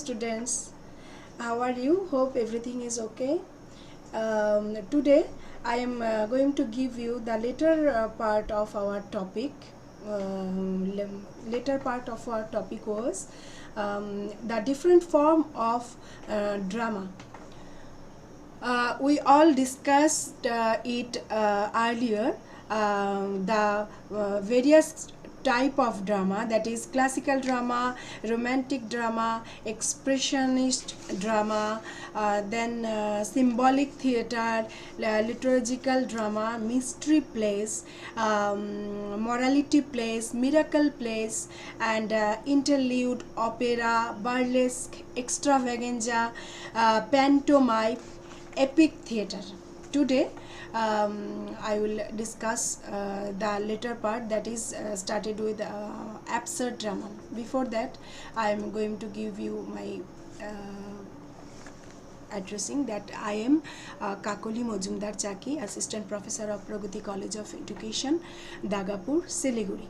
students. How are you? Hope everything is okay. Today I am going to give you the later part of our topic. Later part of our topic was the different form of drama. We all discussed it earlier, the various type of drama, that is classical drama, romantic drama, expressionist drama, then symbolic theater, liturgical drama, mystery plays, morality plays, miracle plays, and interlude, opera, burlesque, extravaganza, pantomime, epic theater. Today I will discuss the later part, that is started with absurd drama. Before that, I am going to give you my addressing that I am Kakoli Mojumdar Chaki, Assistant Professor of Pragati College of Education, Dagapur, Siliguri.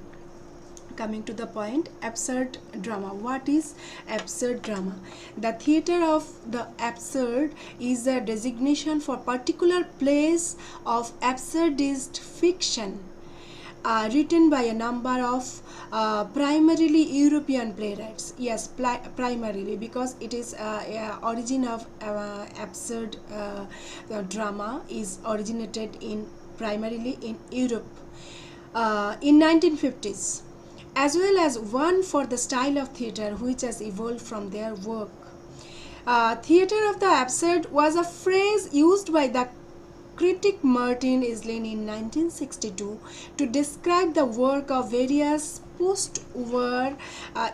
Coming to the point, absurd drama. What is absurd drama? The theater of the absurd is a designation for particular plays of absurdist fiction written by a number of primarily European playwrights. Yes, primarily, because it is origin of absurd drama is originated in primarily in Europe in 1950s, as well as one for the style of theater which has evolved from their work. Theater of the absurd was a phrase used by the critic Martin Islin in 1962 to describe the work of various post-war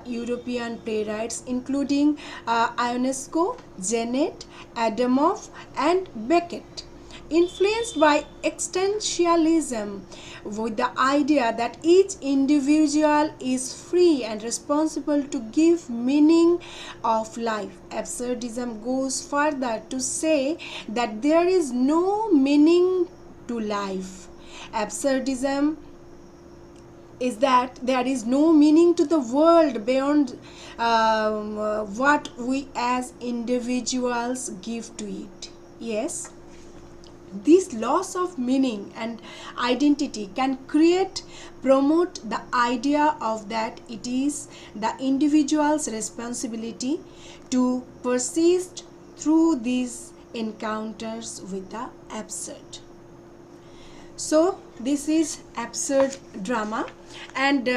European playwrights, including Ionesco, Genet, Adamov, and Beckett. Influenced by existentialism, with the idea that each individual is free and responsible to give meaning of life. Absurdism goes further to say that there is no meaning to life. Absurdism is that there is no meaning to the world beyond what we as individuals give to it. Yes, this loss of meaning and identity can promote the idea of that it is the individual's responsibility to persist through these encounters with the absurd. So this is absurd drama, and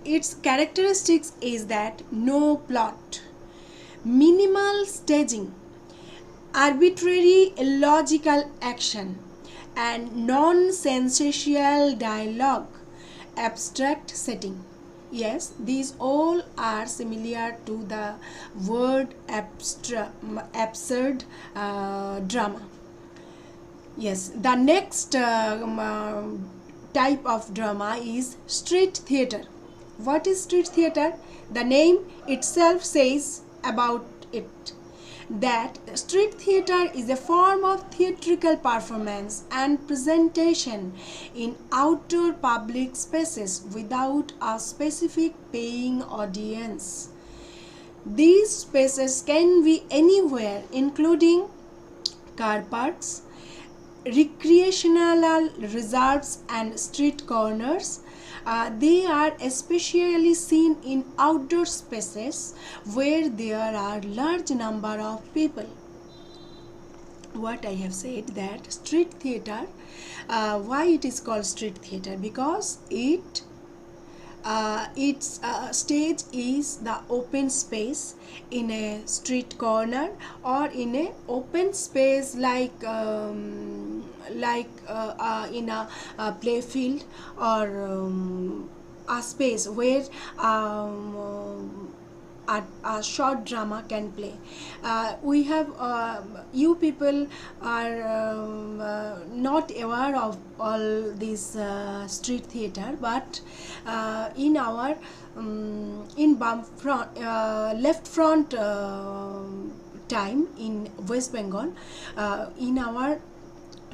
its characteristics is that no plot, minimal staging, arbitrary illogical action, and non-sensational dialogue, abstract setting. Yes, these all are similar to the word absurd drama. Yes, the next type of drama is street theater. What is street theater? The name itself says about it that street theater is a form of theatrical performance and presentation in outdoor public spaces without a specific paying audience. These spaces can be anywhere, including car parks, recreational reserves, and street corners. They are especially seen in outdoor spaces where there are large number of people. What I have said, that street theater, why it is called street theater? Because its stage is the open space in a street corner or in a open space like in a play field or a space where a short drama can play. We have you people are not aware of all this street theater, but in our in left front time in West Bengal, in our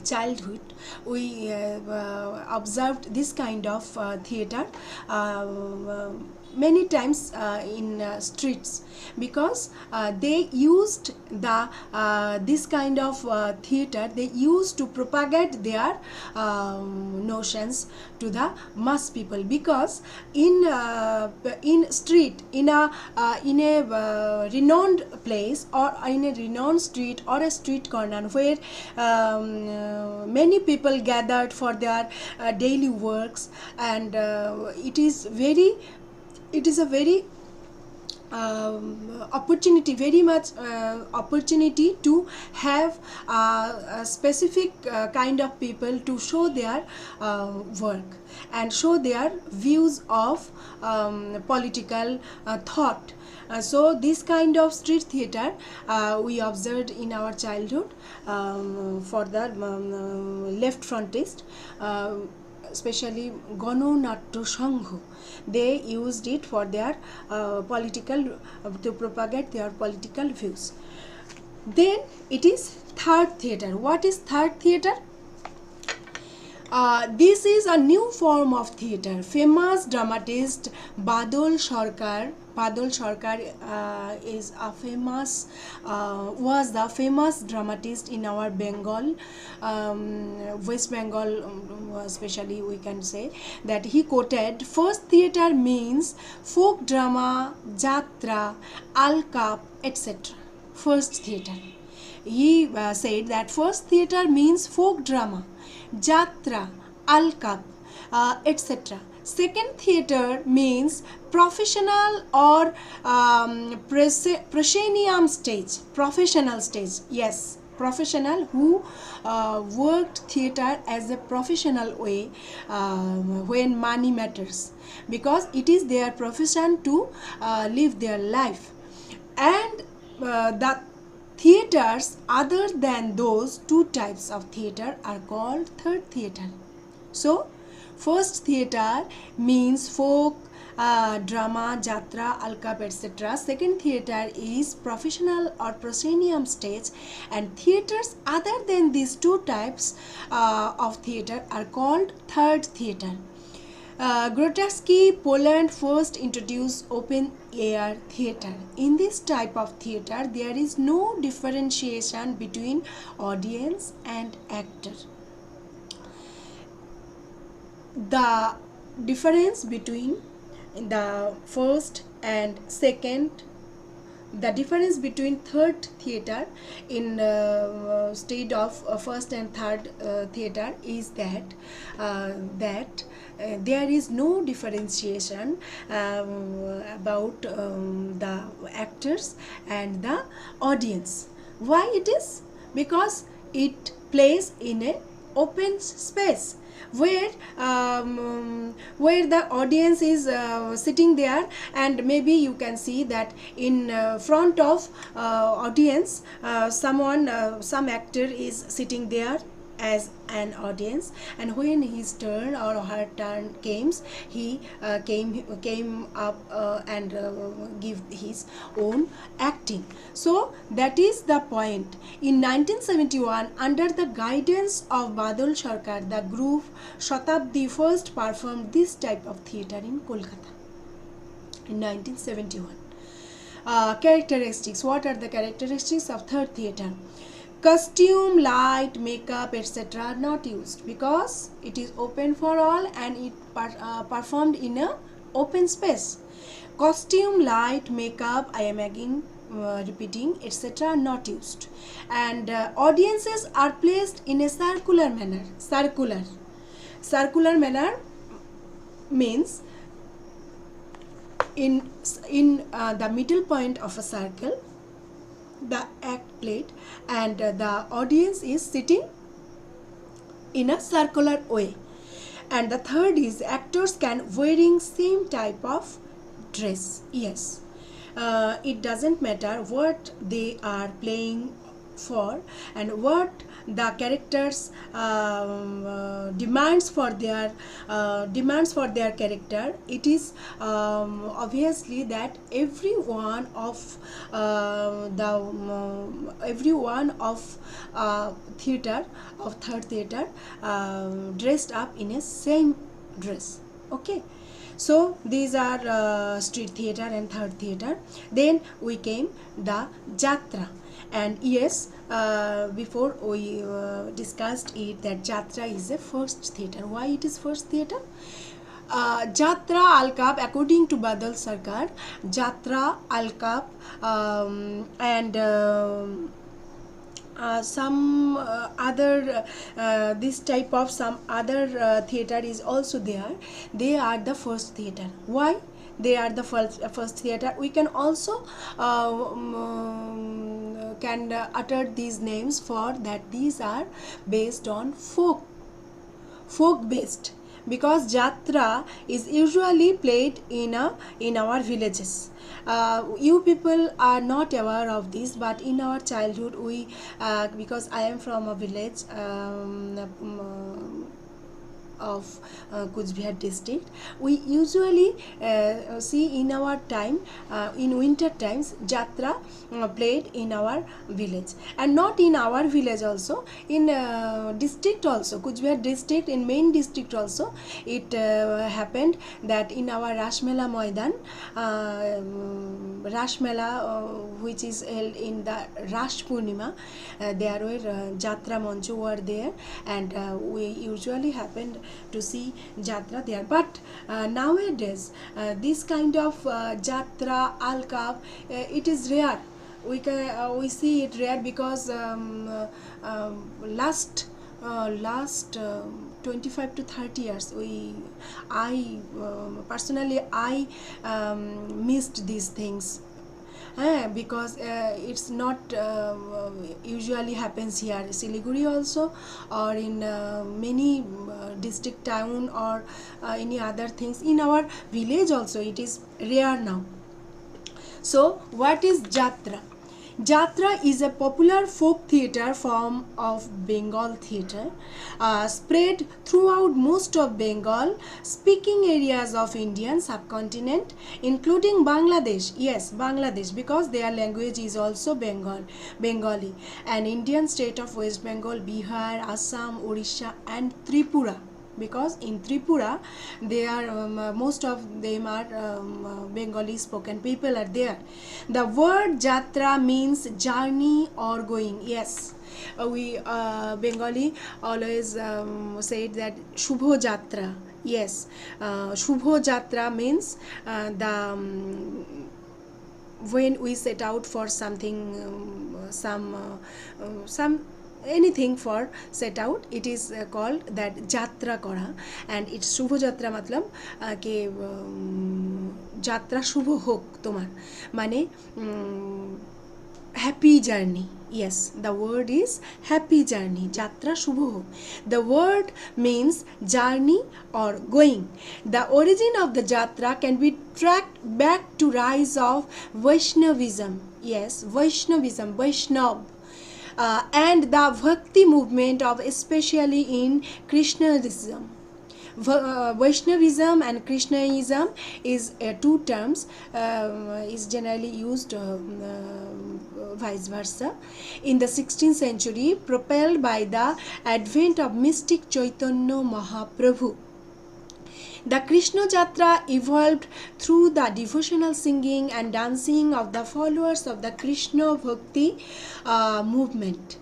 childhood we observed this kind of theater many times in streets, because they used the this kind of theater, they used to propagate their notions to the mass people. Because in street, in a renowned place, or in a renowned street or a street corner where many people gathered for their daily works, and it is a very opportunity, very much opportunity to have a specific kind of people to show their work and show their views of political thought. So this kind of street theater we observed in our childhood for the left frontist, especially Ganonatya Sangha. They used it for their political to propagate their political views. Then it is third theater. What is third theater? This is a new form of theater. Famous dramatist Badal Sarkar is a famous was the famous dramatist in our Bengal, West Bengal, especially we can say that he quoted, first theater means folk drama, jatra, alkap, etc. First theater. He said that first theater means folk drama, jatra, alkap, etc. Second theater means professional or proscenium stage, professional stage. Yes, professional who worked theater as a professional way when money matters, because it is their profession to live their life. And the theaters other than those two types of theater are called third theater. So first theater means folk drama, jatra, alkap, etc. Second theater is professional or proscenium stage, and theaters other than these two types of theater are called third theater. Grotowski, Poland first introduced open air theater. In this type of theater, there is no differentiation between audience and actor. The difference between the first and second, the difference between third theater in state of first and third theater is that there is no differentiation about the actors and the audience. Why it is? Because it plays in a open space where the audience is sitting there, and maybe you can see that in front of audience some actor is sitting there as an audience, and when his turn or her turn comes, he came up and give his own acting. So that is the point. In 1971, under the guidance of Badal Sarkar, the group Shatabdi first performed this type of theatre in Kolkata in 1971. Characteristics. What are the characteristics of third theatre? Costume, light, makeup, etc. are not used because it is open for all and it performed in a open space. Costume, light, makeup, I am again repeating, etc. are not used, and audiences are placed in a circular manner. Circular manner means in the middle point of a circle the act played, and the audience is sitting in a circular way. And the third is actors can wearing same type of dress. Yes, it doesn't matter what they are playing for and what the characters demands for their character. It is obviously that every one of theater of third theater dressed up in a same dress. Okay, So these are street theater and third theater. Then we came the jatra. And yes, before we discussed it that jatra is a first theater. Why it is first theater? Jatra Alkap, according to Badal Sarkar, Jatra Alkap and some other this type of some other theater is also there. They are the first theater. Why they are the first theater? We can also can utter these names for that. These are based on folk based, because jatra is usually played in our villages. You people are not aware of this, but in our childhood we because I am from a village of Cooch Behar district, we usually see in our time in winter times jatra played in our village. And not in our village also, in district also, Cooch Behar district, in main district also it happened that in our Rashmela Maidan, Rashmela which is held in the Rash Purnima, there were jatra manchu were there, and we usually happened to see jatra there. But nowadays this kind of jatra alkab it is rare. We see it rare because last 25 to 30 years I personally missed these things. Because it's not usually happens here Siliguri also, or in many district town or any other things. In our village also it is rare now. So what is jatra? Jatra is a popular folk theatre form of Bengal theatre, spread throughout most of Bengal speaking areas of Indian subcontinent, including Bangladesh. Yes, Bangladesh, because their language is also Bengali, and Indian state of West Bengal, Bihar, Assam, Orissa and Tripura. Because in Tripura they are most of them are Bengali spoken people are there. The word jatra means journey or going. Yes, we Bengali always said that shubho jatra. Yes, shubho jatra means when we set out for something, some anything for set out, it is called that jatra kora. And it's shubho jatra matlab ke jatra shubho hok tomar, mane happy journey. Yes, the word is happy journey, jatra shubho hok. The word means journey or going. The origin of the jatra can be tracked back to rise of Vaishnavism. Yes, Vaishnavism, Vaishnav. And the Bhakti movement of especially in Krishnaism. Vaishnavism and Krishnaism is two terms is generally used vice versa. In the 16th century, propelled by the advent of mystic Chaitanya Mahaprabhu, the Krishna Jatra evolved through the devotional singing and dancing of the followers of the Krishna Bhakti movement.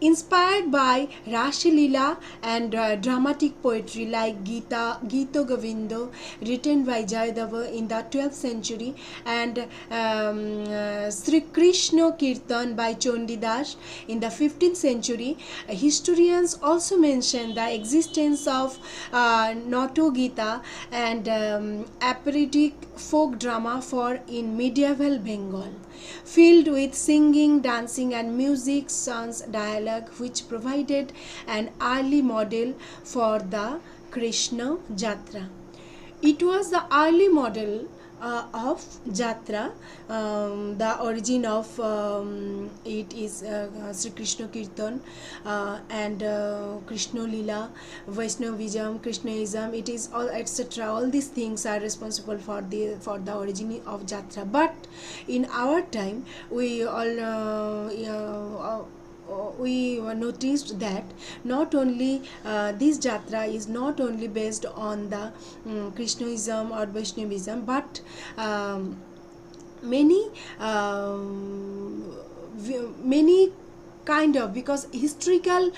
Inspired by Rashi Leela and dramatic poetry like Gita Govinda, written by Jayadeva in the 12th century, and Sri Krishna Kirtan by Chandidas in the 15th century, historians also mention the existence of Nato Gita and operatic folk drama for in medieval Bengal, filled with singing, dancing and music, songs, dialogue, which provided an early model for the Krishna Jatra. It was the early model of Jatra. The origin of it is Sri Krishna Kirtan and Krishna Leela, Vaishnavism, Krishnaism. It is all etc. All these things are responsible for the origin of Jatra. But in our time, we all we noticed that not only this jatra is not only based on the Krishnaism or Vaishnavism, but many many kind of, because historical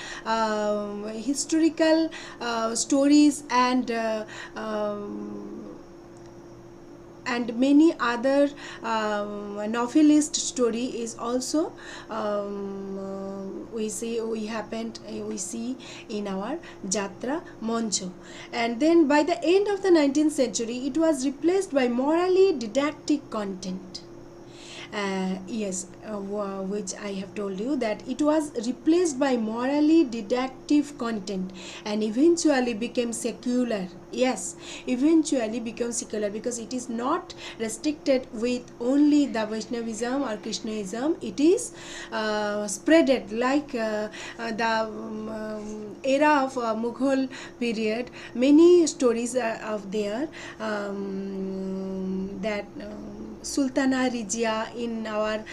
stories and many other novelist story is also we see in our jatra moncho. And then by the end of the 19th century it was replaced by morally didactic content. Which I have told you that it was replaced by morally didactic content and eventually became secular. Yes, eventually became secular, because it is not restricted with only the Vaishnavism or Krishnaism. It is spreaded like the era of Mughal period. Many stories are of there that Sultana Rizia in our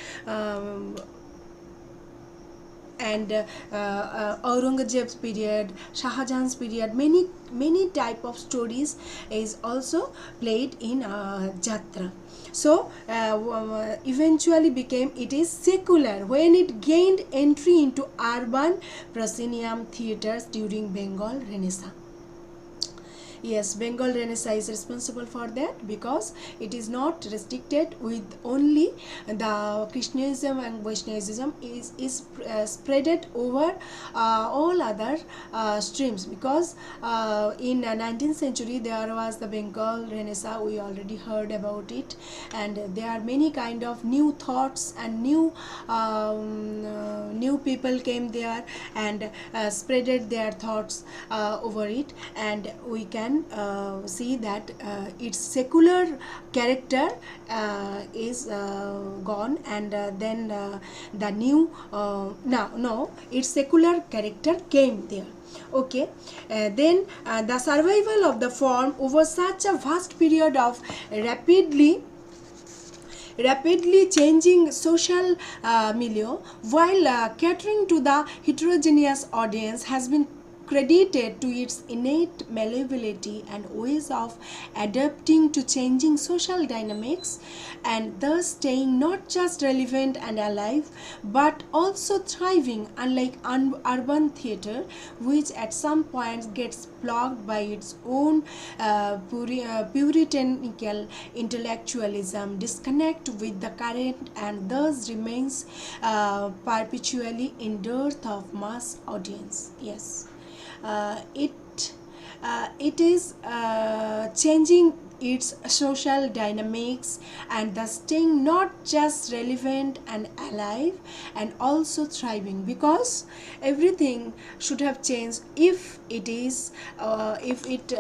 Aurangzeb's period, Shah Jahan's period, many type of stories is also played in jatra. So eventually it is secular when it gained entry into urban proscenium theatres during Bengal Renaissance. Yes, Bengal Renaissance is responsible for that, because it is not restricted with only the Krishnaism and Vaishnavism, is spreaded over all other streams, because in 19th century there was the Bengal Renaissance, we already heard about it, and there are many kind of new thoughts and new people came there and spreaded their thoughts over it, and we can see that its secular character is gone, and then the new its secular character came there. Okay, then the survival of the form over such a vast period of rapidly changing social milieu, while catering to the heterogeneous audience, has been credited to its innate malleability and ways of adapting to changing social dynamics, and thus staying not just relevant and alive but also thriving, unlike urban theatre, which at some points gets blocked by its own puritanical intellectualism, disconnect with the current, and thus remains perpetually in dearth of mass audience. Yes, it is changing its social dynamics and thus staying not just relevant and alive and also thriving, because everything should have changed if it is if it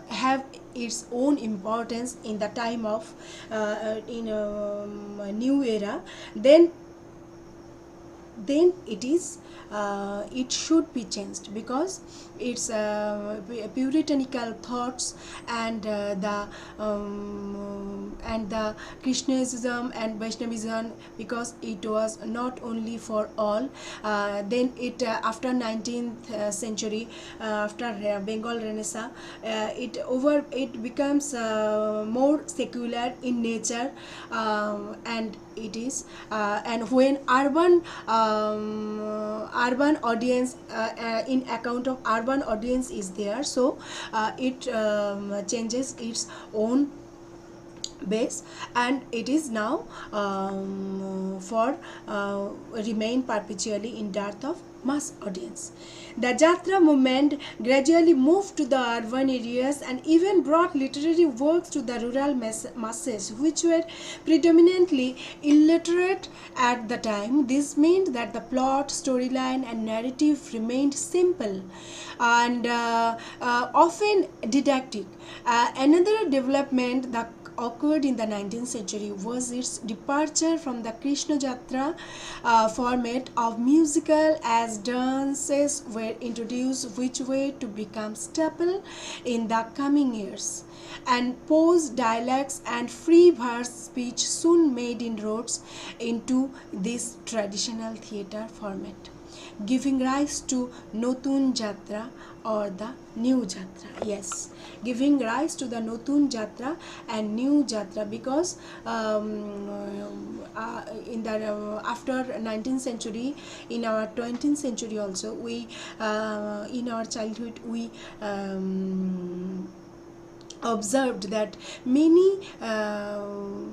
have its own importance in the time of in a new era, then it is it should be changed, because its puritanical thoughts and the Krishnaism and Vaishnavism, because it was not only for all. Then it after 19th century, after Bengal Renaissance, it becomes more secular in nature, and it is and when urban audience in account of urban audience is there, so it changes its own base, and it is now for remain perpetually in dearth of mass audience. The Jatra movement gradually moved to the urban areas and even brought literary works to the rural masses, which were predominantly illiterate at the time. This meant that the plot, storyline, and narrative remained simple and often didactic. Another development that occurred in the 19th century was its departure from the Krishna Jatra format of musical as as dances were introduced which were to become staple in the coming years, and prose dialects and free verse speech soon made inroads into this traditional theatre format, giving rise to Notun Jatra or the New Jatra. Yes, giving rise to the Notun Jatra and New Jatra, because in the after 19th century, in our 20th century also, we in our childhood we observed that many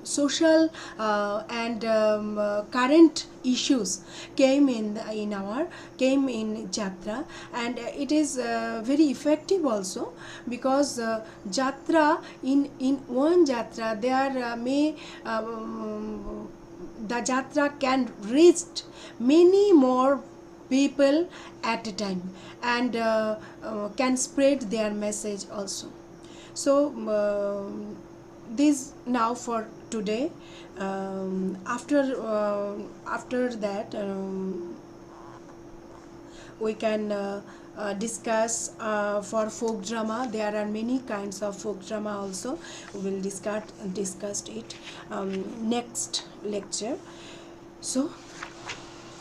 social and current issues came in jatra, and it is very effective also, because jatra in one jatra there may the jatra can reach many more people at a time, and can spread their message also. So this now for today. After that we can discuss for folk drama. There are many kinds of folk drama also. We will discuss it next lecture. So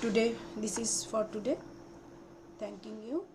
today, this is for today. Thanking you.